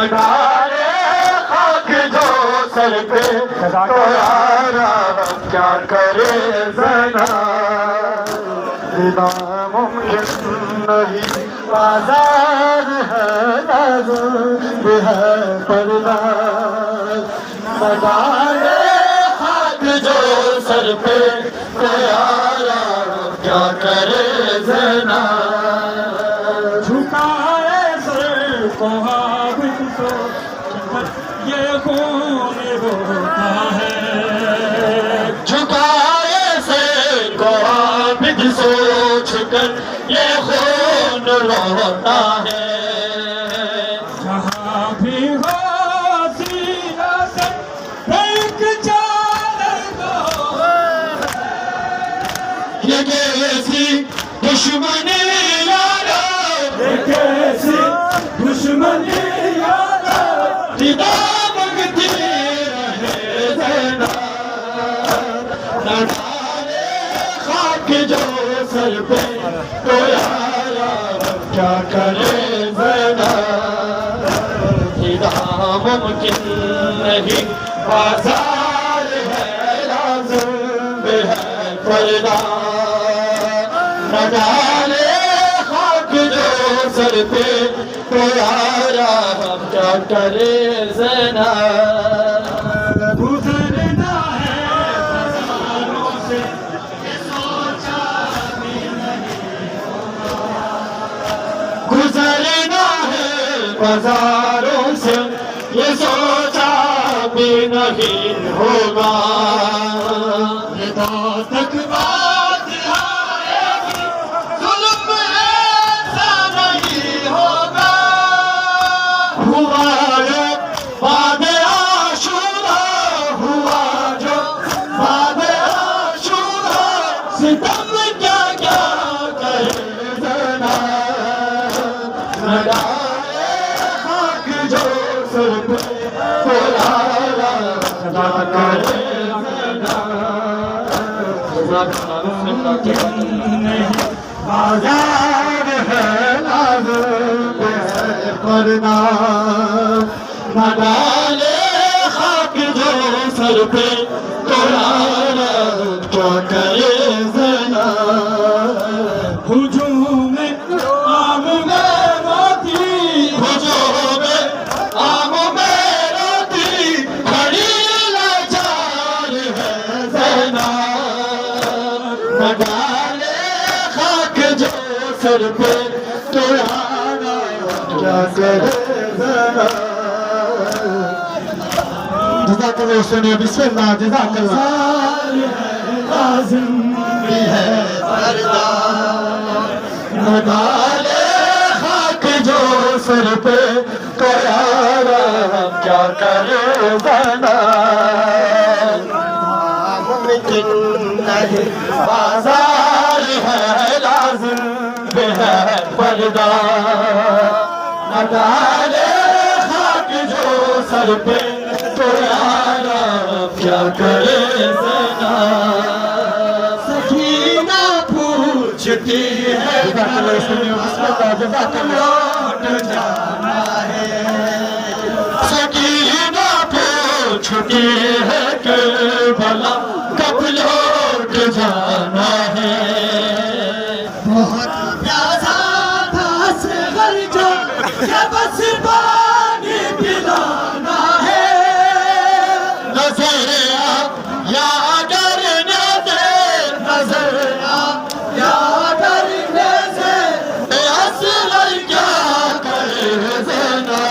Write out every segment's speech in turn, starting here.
نہ ڈالے خاک جو سر پہ تو یارا کیا کرے زنا بنا ممکن نہیں بازار ہے لازم ہے پردہ نہ ڈالے خاک جو سر پہ تو یارا کیا کرے زنا جھکائے سر کو عابد کو یہ خون روتا ہے جھکائے سر کو عابد سوچ کر یہ خون روتا ہے جہاں بھی ہو سینہ سے ایک چادر دو یہ کیسی دشمنی یارو یہ کیسی دشمنی یارو فدا مانگتی رہے زنا نہ ڈالے خاک جو سر پہ تو یارا کیا کرے زنا فدا ممکن نہیں بازار ہے لازم ہے پردہ نہ ڈالے خاک جو سر پہ تو یارا ہم کیا کرے زنا گزرنا ہے بازاروں سے یہ سوچا بھی گزرنا ہے بازاروں سے یہ سوچا بھی نہیں ہوگا یہ بات تک بات آئے گی ظلم ایسا نہیں ہوگا ہوا جو بعد عاشورا ہوا جو بعد عاشورا ستم کیا کیا کرے زنا نہ ڈالے خاک جو سر پہ تو یارا کیا کرے بازار ہے لازم ہے پردہ نہ ڈالے خاک جو سر پہ تو یارا کیا کرے زنا ہجوم عام میں روتی ہجوم عام میں روتی کھڑی لاچار ہے زنا نہ ڈالے خاک جو سر پہ تو یارا کیا کرے زنا جزاک اللہ حسین بسم اللہ جزاک اللہ لازم بھی ہے پردہ نہ ڈالے خاک جو سر پہ تو یارا کیا کرے زنا ممکن نہیں بازار ہے لازم بھی ہے پردہ نہ ڈالے خاک جو سر پہ تو یارا کیا کرے زنا سکینہ پوچھتی ہے لوٹ جانا ہے سکینہ پوچھتی ہے کہ بھلا کب لوٹ جانا ہے بہت پیاسا تھا صغر جو کہ بس پانی پلانا ہے نظر آ یا اگر نظر نظر آ یا ڈرنے سے اصل کیا کرے زنا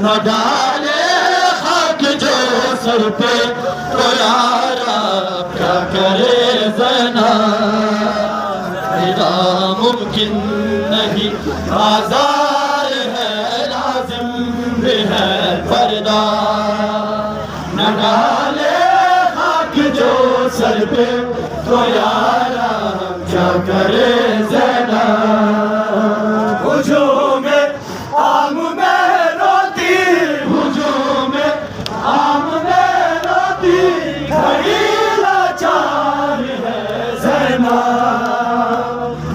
نہ ڈالے خاک جو سر پہ تو یارا کیا کرے زنا فدا ممکن نہیں بازار ہے لازم بھی ہے پردہ نہ ڈالے خاک جو سر پہ تو یارا کیا کرے زنا ہجوم عام میں روتی ہجوم عام میں روتی کھڑی لاچار ہے زینا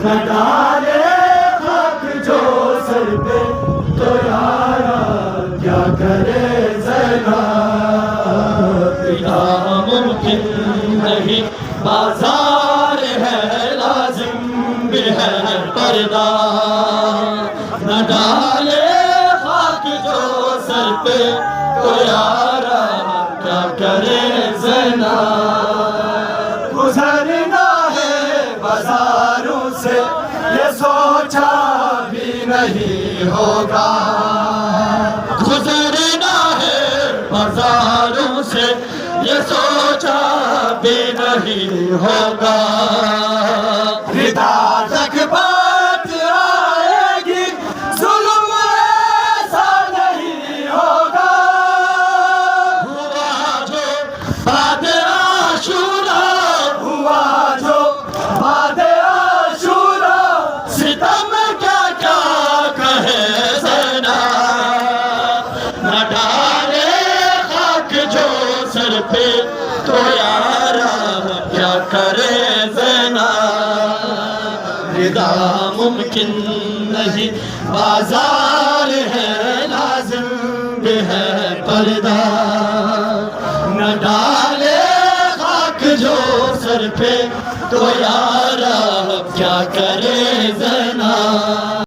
نہ ڈالے خاک جو سر پہ تو یارا بھی ہے پردہ نہ ڈالے خاک جو سر پہ تو یارا کیا کرے زینب گزرنا ہے بازاروں سے یہ سوچا بھی نہیں ہوگا گزرنا ہے بازاروں سے یہ سوچا بھی نہیں ہوگا ردا تک بات آئے گی ظلم ایسا نہیں ہوگا ہوا جو بعد عاشورا ہوا جو بعد عاشورا ستم کیا کیا کہے زینب نہ ڈالے خاک جو سر پہ تو یارا کیا کرے زینب ردا ممکن نہیں بازار ہے لازم بھی ہے پردہ نہ ڈالے خاک جو سر پہ تو یارا کیا کرے زینب